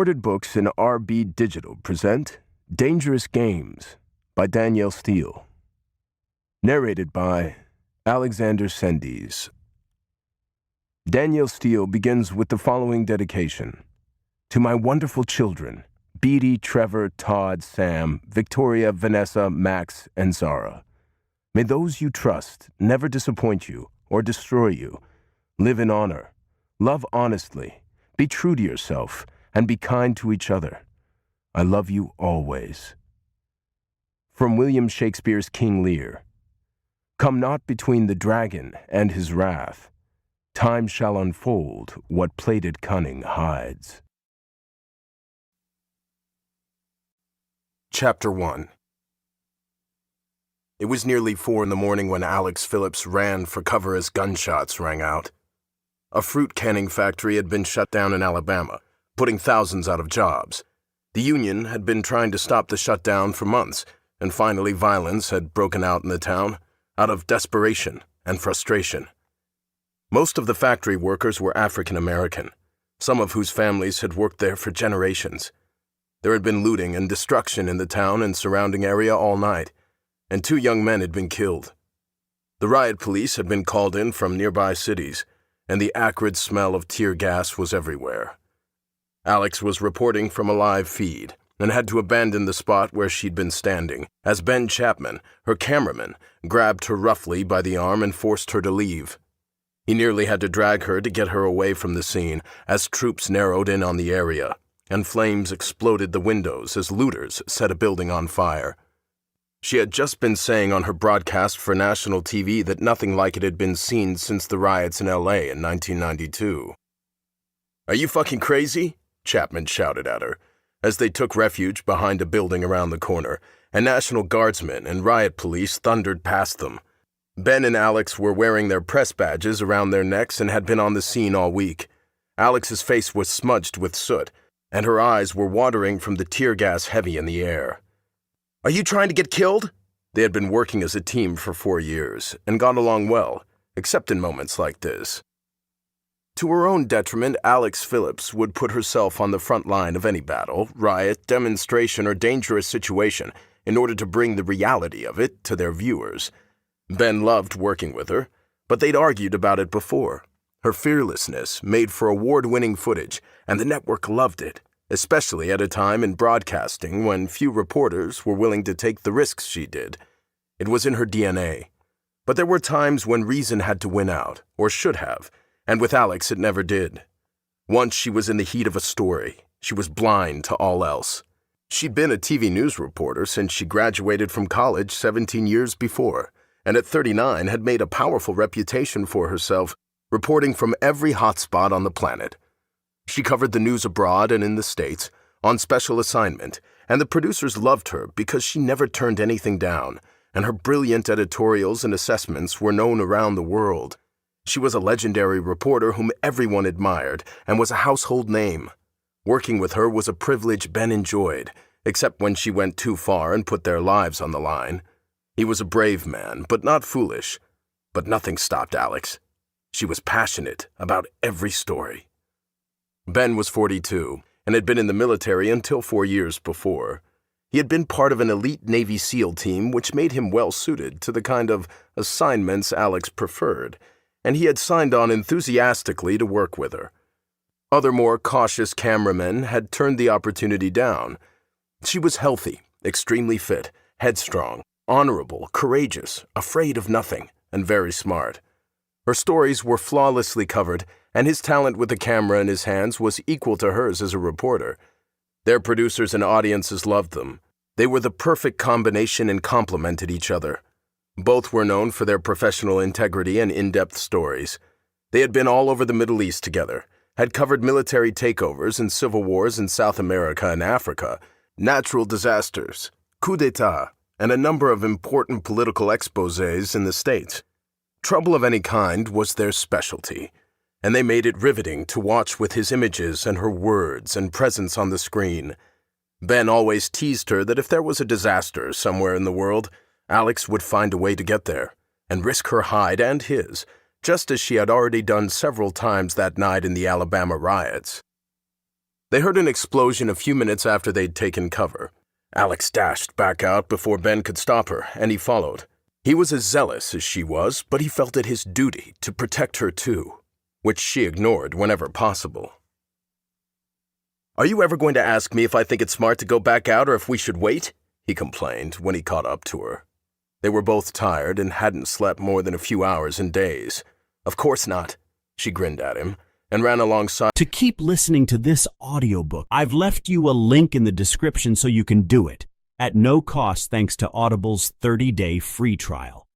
Books and RB Digital present Dangerous Games by Danielle Steele. Narrated by Alexander Sendies. Danielle Steele begins with the following dedication. To my wonderful children, Beatty, Trevor, Todd, Sam, Victoria, Vanessa, Max, and Zara. May those you trust never disappoint you or destroy you. Live in honor. Love honestly. Be true to yourself. And be kind to each other. I love you always. From William Shakespeare's King Lear. Come not between the dragon and his wrath. Time shall unfold what plated cunning hides. Chapter 1. It was nearly 4 a.m. when Alex Phillips ran for cover as gunshots rang out. A fruit canning factory had been shut down in Alabama, putting thousands out of jobs. The union had been trying to stop the shutdown for months, and finally violence had broken out in the town, out of desperation and frustration. Most of the factory workers were African American, some of whose families had worked there for generations. There had been looting and destruction in the town and surrounding area all night, and 2 young men had been killed. The riot police had been called in from nearby cities, and the acrid smell of tear gas was everywhere. Alex was reporting from a live feed and had to abandon the spot where she'd been standing as Ben Chapman, her cameraman, grabbed her roughly by the arm and forced her to leave. He nearly had to drag her to get her away from the scene as troops narrowed in on the area, and flames exploded the windows as looters set a building on fire. She had just been saying on her broadcast for national TV that nothing like it had been seen since the riots in LA in 1992. "Are you fucking crazy?" Chapman shouted at her, as they took refuge behind a building around the corner, and National Guardsmen and riot police thundered past them. Ben and Alex were wearing their press badges around their necks and had been on the scene all week. Alex's face was smudged with soot, and her eyes were watering from the tear gas heavy in the air. "Are you trying to get killed?" They had been working as a team for 4 years, and got along well, except in moments like this. To her own detriment, Alex Phillips would put herself on the front line of any battle, riot, demonstration, or dangerous situation in order to bring the reality of it to their viewers. Ben loved working with her, but they'd argued about it before. Her fearlessness made for award-winning footage, and the network loved it, especially at a time in broadcasting when few reporters were willing to take the risks she did. It was in her DNA. But there were times when reason had to win out, or should have, and with Alex it never did. Once she was in the heat of a story. She was blind to all else. She'd been a TV news reporter since she graduated from college 17 years before, and at 39 had made a powerful reputation for herself, reporting from every hotspot on the planet. She covered the news abroad and in the States, on special assignment, and the producers loved her because she never turned anything down, and her brilliant editorials and assessments were known around the world. She was a legendary reporter whom everyone admired and was a household name. Working with her was a privilege Ben enjoyed, except when she went too far and put their lives on the line. He was a brave man, but not foolish. But nothing stopped Alex. She was passionate about every story. Ben was 42 and had been in the military until 4 years before. He had been part of an elite Navy SEAL team, which made him well-suited to the kind of assignments Alex preferred, and he had signed on enthusiastically to work with her. Other more cautious cameramen had turned the opportunity down. She was healthy, extremely fit, headstrong, honorable, courageous, afraid of nothing, and very smart. Her stories were flawlessly covered, and his talent with a camera in his hands was equal to hers as a reporter. Their producers and audiences loved them. They were the perfect combination and complemented each other. Both were known for their professional integrity and in-depth stories. They had been all over the Middle East together, had covered military takeovers and civil wars in South America and Africa, natural disasters, coup d'etat, and a number of important political exposés in the States. Trouble of any kind was their specialty, and they made it riveting to watch with his images and her words and presence on the screen. Ben always teased her that if there was a disaster somewhere in the world, Alex would find a way to get there and risk her hide and his, just as she had already done several times that night in the Alabama riots. They heard an explosion a few minutes after they'd taken cover. Alex dashed back out before Ben could stop her, and he followed. He was as zealous as she was, but he felt it his duty to protect her too, which she ignored whenever possible. "Are you ever going to ask me if I think it's smart to go back out or if we should wait?" he complained when he caught up to her. They were both tired and hadn't slept more than a few hours in days. "Of course not," she grinned at him and ran alongside. To keep listening to this audiobook, I've left you a link in the description so you can do it at no cost thanks to Audible's 30-day free trial.